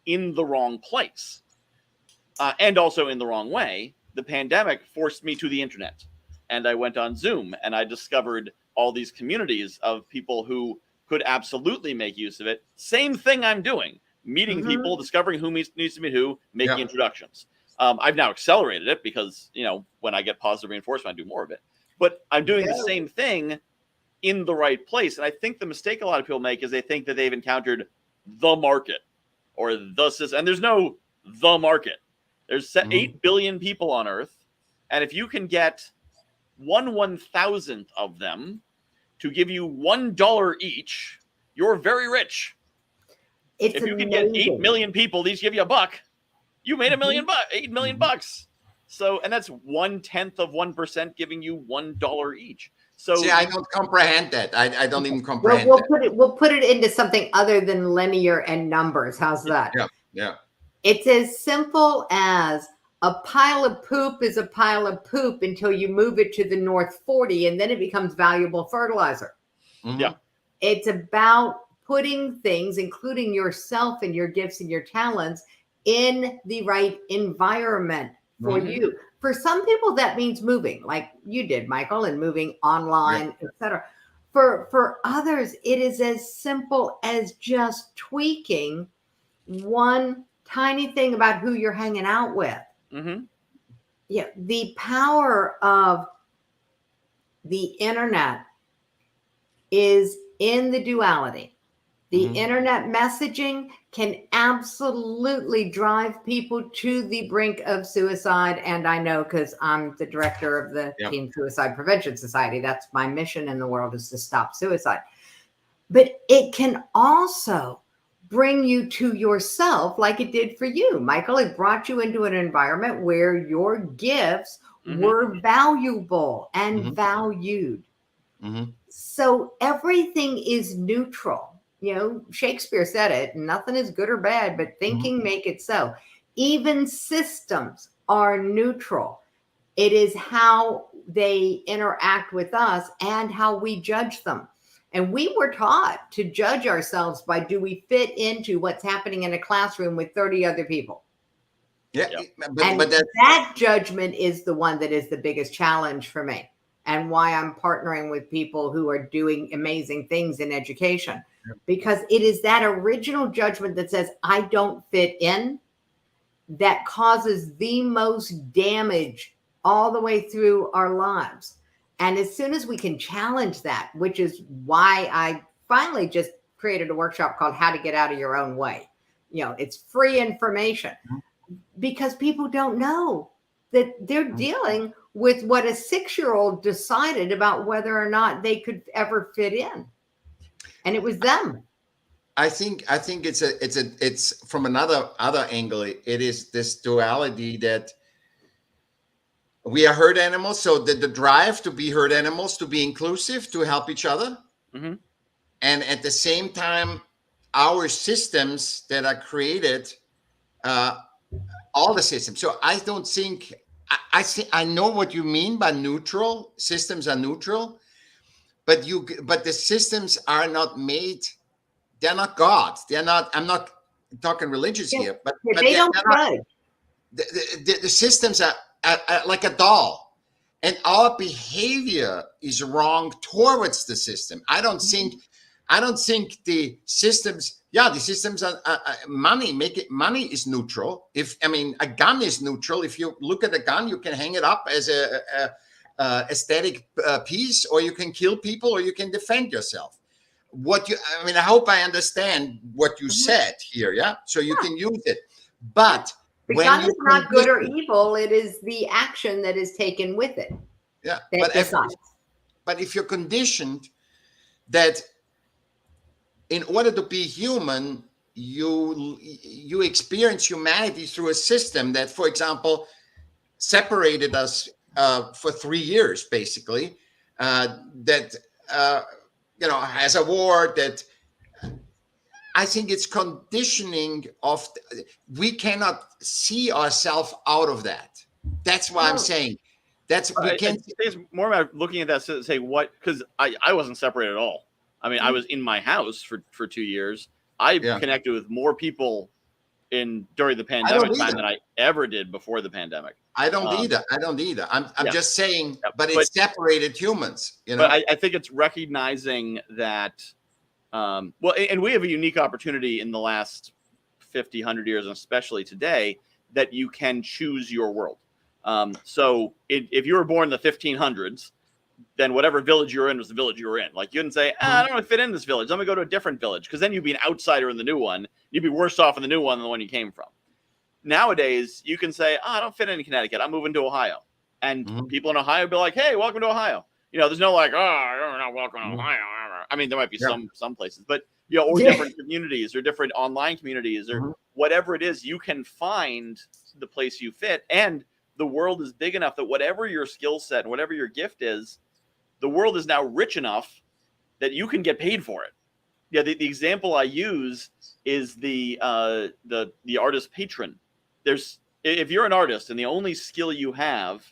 in the wrong place. And also in the wrong way. The pandemic forced me to the internet. And I went on Zoom and I discovered all these communities of people who could absolutely make use of it. Same thing I'm doing. Meeting people, discovering who needs to meet who, making introductions. I've now accelerated it because, when I get positive reinforcement, I do more of it. But I'm doing the same thing in the right place. And I think the mistake a lot of people make is they think that they've encountered the market or the system. And there's no the market. There's 8 billion people on Earth. And if you can get 1/1000th of them to give you $1 each, you're very rich. If you can get 8 million people, these give you $1, you made $1 million, $8 million bucks. So, and that's 1/10 of 1% giving you $1 each. So see, I don't comprehend that. I don't even comprehend that. We'll put it into something other than linear and numbers. How's that? Yeah. It's as simple as a pile of poop is a pile of poop until you move it to the North 40, and then it becomes valuable fertilizer. Mhm. Yeah. It's about putting things, including yourself and your gifts and your talents, in the right environment for Mhm. you. For some people, that means moving, like you did, Michael, and moving online, etc. For others, it is as simple as just tweaking one tiny thing about who you're hanging out with. Mm-hmm. Yeah, the power of the internet is in the duality. The Mhm. internet messaging can absolutely drive people to the brink of suicide. And I know, because I'm the director of the Yeah. Teen Suicide Prevention Society. That's my mission in the world, is to stop suicide. But it can also bring you to yourself, like it did for you, Michael. It brought you into an environment where your gifts Mhm. were valuable and Mhm. valued. Mhm. So everything is neutral. You know, Shakespeare said it, nothing is good or bad, but thinking make it so. Even systems are neutral. It is how they interact with us and how we judge them. And we were taught to judge ourselves by, do we fit into what's happening in a classroom with 30 other people? Yeah. Yeah. And But that. that judgment is the one that is the biggest challenge for me, and why I'm partnering with people who are doing amazing things in education, because it is that original judgment that says, I don't fit in, that causes the most damage all the way through our lives. And as soon as we can challenge that, which is why I finally just created a workshop called How to Get Out of Your Own Way. You know, it's free information, because people don't know that they're dealing with what a 6-year-old decided about whether or not they could ever fit in. And it was them. I think it's from another angle. It is this duality that we are herd animals. So the drive to be herd animals, to be inclusive, to help each other, Mm-hmm. and at the same time, our systems that are created, all the systems. So I don't think I know what you mean by neutral. Systems are neutral, but the systems are not made. They're not God. They're not. I'm not talking religious Yeah, here, but they they're don't not. judge. The systems are like a doll, and our behavior is wrong towards the system. I don't think the systems. Yeah, the systems are money. Money is neutral. A gun is neutral. If you look at a gun, you can hang it up as a aesthetic piece, or you can kill people, or you can defend yourself. I hope I understand what you said here. Yeah, so you can use it, but The when gun you is not good or condition, evil. It is the action that is taken with it yeah, that decides. but if you're conditioned that in order to be human, you experience humanity through a system that, for example, separated us for 3 years, basically, that has a war that. I think it's conditioning of. We cannot see ourselves out of that. That's why I'm Oh, saying we I can't. think it's more about looking at that to say what, because I wasn't separated at all. I mean, I was in my house for 2 years. I Yeah, connected with more people during the I don't pandemic time either. than I ever did before the pandemic. I don't Um, either. I don't either. I'm yeah, just saying, yeah. but it separated humans. But I think it's recognizing that. Well, and we have a unique opportunity in the last 50, 100 years, and especially today, that you can choose your world. So if you were born in the 1500s, then whatever village you were in was the village you were in. Like, you didn't say, I don't really fit in this village. I'm going to go to a different village, because then you'd be an outsider in the new one. You'd be worse off in the new one than the one you came from. Nowadays, you can say, I don't fit in Connecticut. I'm moving to Ohio. And people in Ohio be like, hey, welcome to Ohio. There's no like, you're not welcome to Ohio. I mean, there might be some places, but or different communities, or different online communities, or whatever it is, you can find the place you fit. And the world is big enough that whatever your skill set and whatever your gift is, the world is now rich enough that you can get paid for it. Yeah, the example I use is the artist patron. if you're an artist and the only skill you have,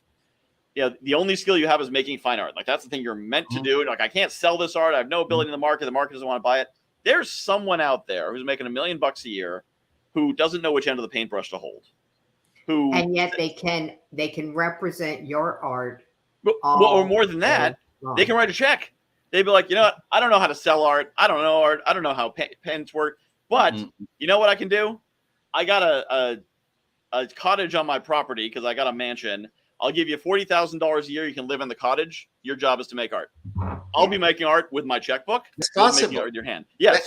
the only skill you have is making fine art. Like that's the thing you're meant to do. Like I can't sell this art. I have no ability in the market. The market doesn't want to buy it. There's someone out there who's making $1 million a year who doesn't know which end of the paintbrush to hold. And yet they can represent your art. Or more than that, they can write a check. They'd be like, you know what? I don't know how to sell art. I don't know art. I don't know how pens work. But you know what I can do? I got a cottage on my property because I got a mansion. I'll give you $40,000 a year. You can live in the cottage. Your job is to make art. I'll be making art with my checkbook. It's possible. Making art with your hand. Yeah.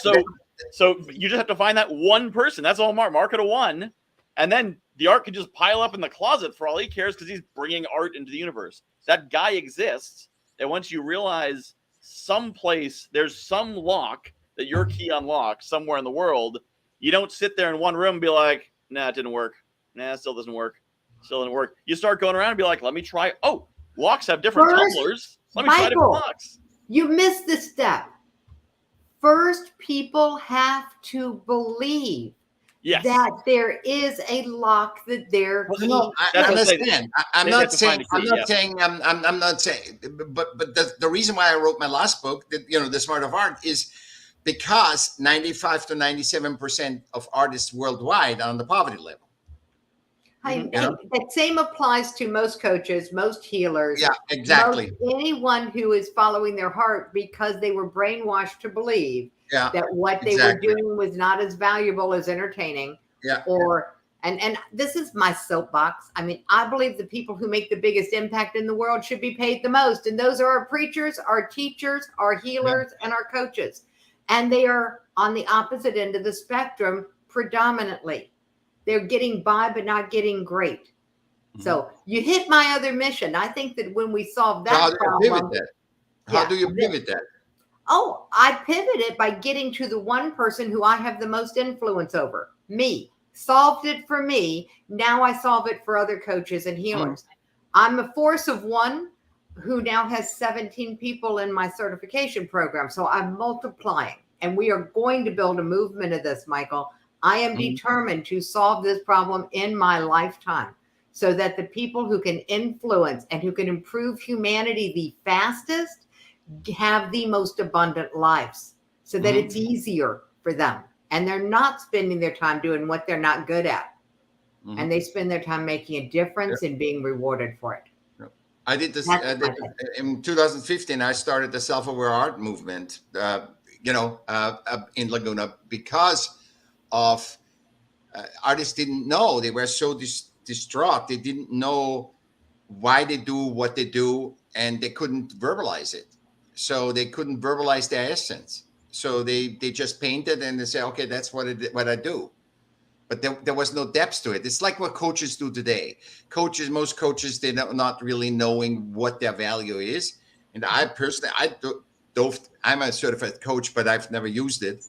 So you just have to find that one person. That's all. Market of one, and then the art could just pile up in the closet for all he cares because he's bringing art into the universe. That guy exists. And once you realize someplace there's some lock that your key unlocks somewhere in the world, you don't sit there in one room and be like, nah, it didn't work. Nah, it still doesn't work. Still didn't work. You start going around and be like, let me try. Oh, locks have different tumblers. Let me try different locks. You missed this step. First, people have to believe that there is a lock that they're. Well, no, I understand. I'm not saying, but the reason why I wrote my last book, The Smart of Art, is because 95 to 97% of artists worldwide are on the poverty level. That same applies to most coaches, most healers. Yeah, exactly. Anyone who is following their heart because they were brainwashed to believe that what they were doing was not as valuable as entertaining. Yeah. And this is my soapbox. I mean, I believe the people who make the biggest impact in the world should be paid the most. And those are our preachers, our teachers, our healers, and our coaches. And they are on the opposite end of the spectrum predominantly. They're getting by, but not getting great. So you hit my other mission. I think that when we solve that problem. How do you pivot that? Oh, I pivot it by getting to the one person who I have the most influence over, me. Solved it for me. Now I solve it for other coaches and healers. I'm a force of one who now has 17 people in my certification program. So I'm multiplying, and we are going to build a movement of this, Michael. I am determined to solve this problem in my lifetime so that the people who can influence and who can improve humanity the fastest have the most abundant lives so that it's easier for them. And they're not spending their time doing what they're not good at. And they spend their time making a difference and being rewarded for it. I did this in 2015. I started the self-aware art movement, in Laguna because of artists didn't know. They were so distraught. They didn't know why they do what they do, and they couldn't verbalize it. So they couldn't verbalize their essence. So they just painted and they say, okay, that's what I do. But there was no depth to it. It's like what coaches do today. Most coaches, they're not really knowing what their value is. And I personally, I'm a certified coach, but I've never used it.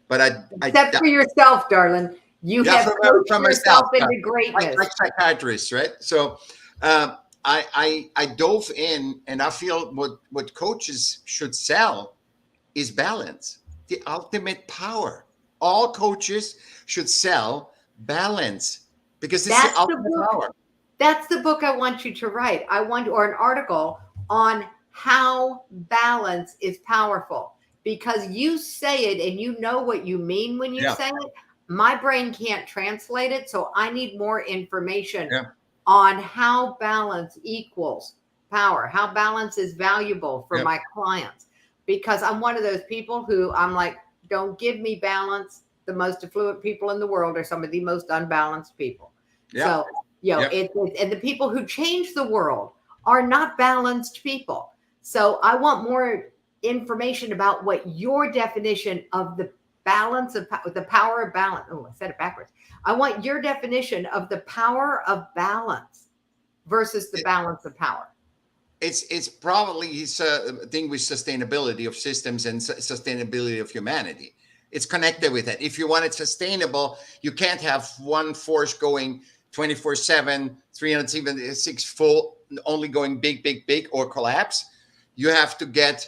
But except for yourself, darling. You have coached yourself into greatness. Like psychiatrists, right? So I dove in, and I feel what coaches should sell is balance, the ultimate power. All coaches should sell balance because it's the ultimate power. That's the book I want you to write. Or an article on how balance is powerful. Because you say it and you know what you mean when you say it. My brain can't translate it. So I need more information on how balance equals power, how balance is valuable for my clients. Because I'm one of those people who I'm like, don't give me balance. The most affluent people in the world are some of the most unbalanced people. So, and the people who change the world are not balanced people. So I want more information about what your definition of the balance of the power of balance. Oh, I said it backwards. I want your definition of the power of balance versus the balance of power. It's probably a thing with sustainability of systems and sustainability of humanity. It's connected with that. If you want it sustainable, you can't have one force going 24/7, 376 full, only going big, big, big, or collapse. You have to get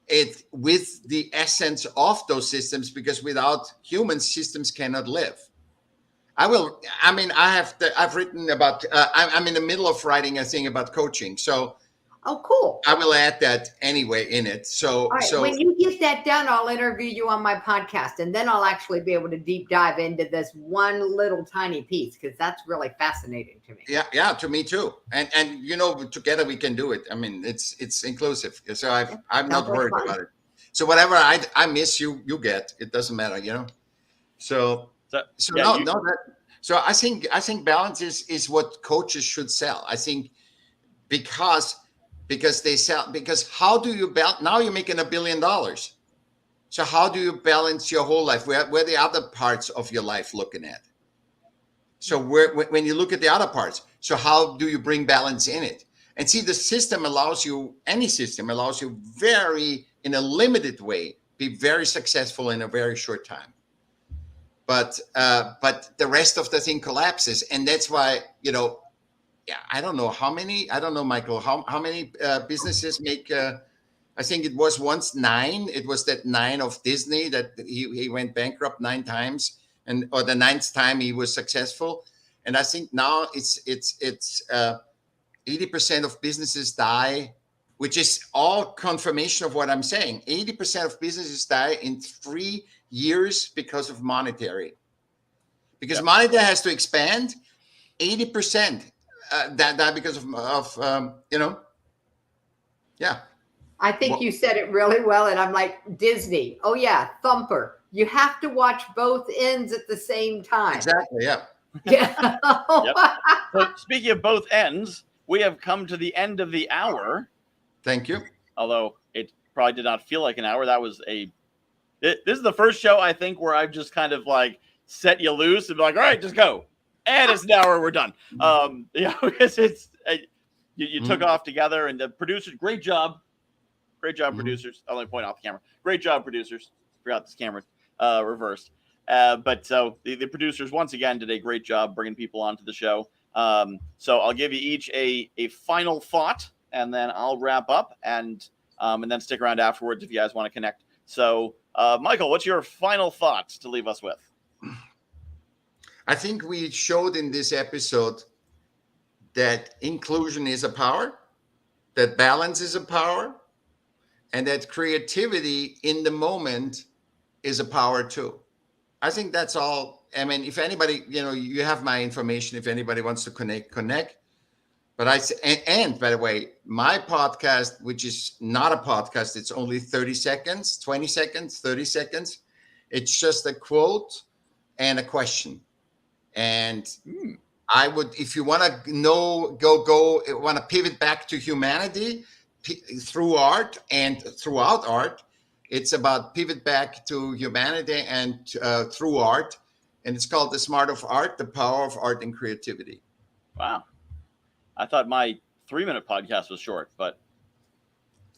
it with the essence of those systems, because without humans, systems cannot live. I will. I mean, I've written about. I'm in the middle of writing a thing about coaching, so Oh, cool. I will add that anyway in it. So, All right. When you get that done, I'll interview you on my podcast, and then I'll actually be able to deep dive into this one little tiny piece because that's really fascinating to me. yeah, to me too. And together we can do it. I mean, it's inclusive. So I'm not worried about it. So whatever I miss, you get. It doesn't matter, So I think balance is what coaches should sell. I think because they sell, because how do you balance? Now you're making $1 billion. So how do you balance your whole life? Where the other parts of your life looking at? So when you look at the other parts, so how do you bring balance in it? And see, the system allows you, any system allows you in a limited way, be very successful in a very short time. But the rest of the thing collapses. And that's why, I don't know, Michael, how many businesses make, I think it was once 9. It was that 9 of Disney that he went bankrupt 9 times, or the 9th time he was successful. And I think now it's 80% of businesses die, which is all confirmation of what I'm saying. 80% of businesses die in 3 years because of monetary. Because monetary has to expand. 80% that because of I think you said it really well, and I'm like, Disney. Oh yeah, Thumper. You have to watch both ends at the same time. Exactly. Yeah. Yeah. Yep. So speaking of both ends, we have come to the end of the hour. Thank you. Although it probably did not feel like an hour. That was this is the first show I think where I've just kind of like set you loose and be like, all right, just go. And it's an hour, we're done. Because you took off together, and the producers, great job. Great job, producers. I'll only point out the camera. Great job, producers. Forgot this camera reversed. But so the producers once again did a great job bringing people onto the show. So I'll give you each a final thought, and then I'll wrap up, and then stick around afterwards if you guys want to connect. So, Michael, what's your final thoughts to leave us with? I think we showed in this episode that inclusion is a power, that balance is a power, and that creativity in the moment is a power too. I think that's all. I mean, if anybody, you have my information. If anybody wants to connect. But and by the way, my podcast, which is not a podcast, it's only 30 seconds, 20 seconds, 30 seconds. It's just a quote and a question. And I would, if you want to want to pivot back to humanity through art and throughout art, it's about pivot back to humanity and through art. And it's called The Smart of Art, The Power of Art and Creativity. Wow. I thought my 3-minute podcast was short, but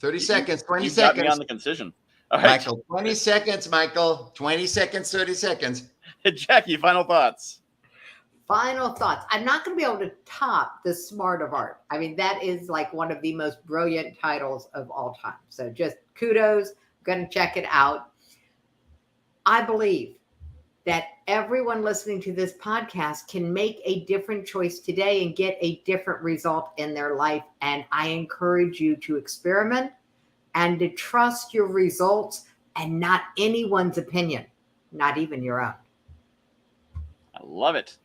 30 seconds, 20 you seconds. got me on the concision. All right. Michael, 20 seconds, Michael. 20 seconds, 30 seconds. Jackie, final thoughts. Final thoughts. I'm not going to be able to top The Smart of Art. I mean, that is like one of the most brilliant titles of all time. So just kudos. I'm going to check it out. I believe that everyone listening to this podcast can make a different choice today and get a different result in their life. And I encourage you to experiment and to trust your results and not anyone's opinion, not even your own. I love it.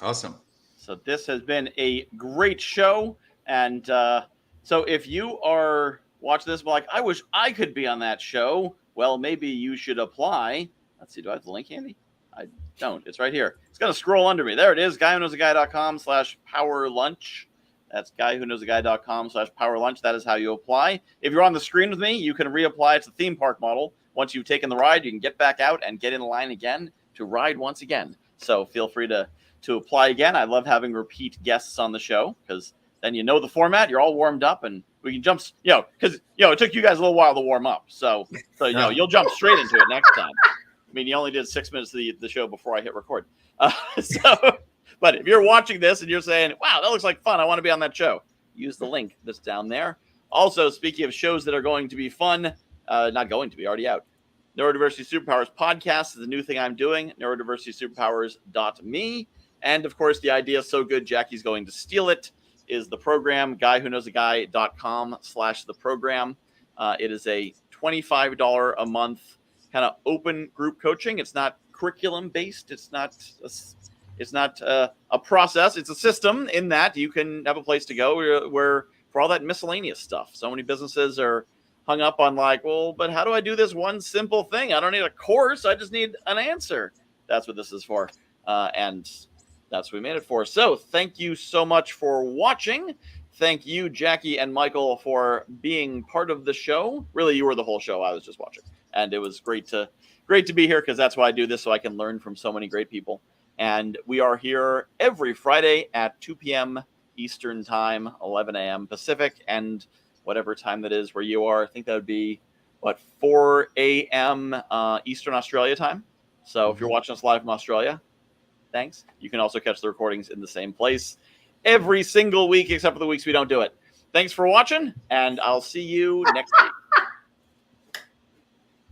Awesome. So this has been a great show. And so if you are watching this, like, I wish I could be on that show. Well, maybe you should apply. Let's see. Do I have the link handy? I don't. It's right here. It's going to scroll under me. There it is. guywhoknowsaguy.com/powerlunch. That's guywhoknowsaguy.com/powerlunch. That is how you apply. If you're on the screen with me, you can reapply. It's a theme park model. Once you've taken the ride, you can get back out and get in line again to ride once again. So feel free to apply again. I love having repeat guests on the show because then you know the format. You're all warmed up, and we can jump. Because it took you guys a little while to warm up. So you'll jump straight into it next time. I mean, you only did 6 minutes of the show before I hit record. But if you're watching this and you're saying, wow, that looks like fun, I want to be on that show, use the link that's down there. Also, speaking of shows that are going to be fun, not going to be, already out. Neurodiversity Superpowers podcast is the new thing I'm doing, neurodiversitysuperpowers.me. And of course, the idea is so good, Jackie's going to steal it, is the program, guywhoknowsaguy.com/the program. It is a $25 a month kind of open group coaching. It's not curriculum based. It's not a process. It's a system in that you can have a place to go where for all that miscellaneous stuff. So many businesses are hung up on like, well, but how do I do this one simple thing? I don't need a course. I just need an answer. That's what this is for. And that's what we made it for. So thank you so much for watching. Thank you, Jackie and Michael, for being part of the show. Really, you were the whole show. I was just watching. And it was great to be here because that's why I do this, so I can learn from so many great people. And we are here every Friday at 2 p.m. Eastern Time, 11 a.m. Pacific, and whatever time that is where you are. I think that would be, 4 a.m. Eastern Australia time. So if you're watching us live from Australia, thanks. You can also catch the recordings in the same place every single week, except for the weeks we don't do it. Thanks for watching, and I'll see you next week.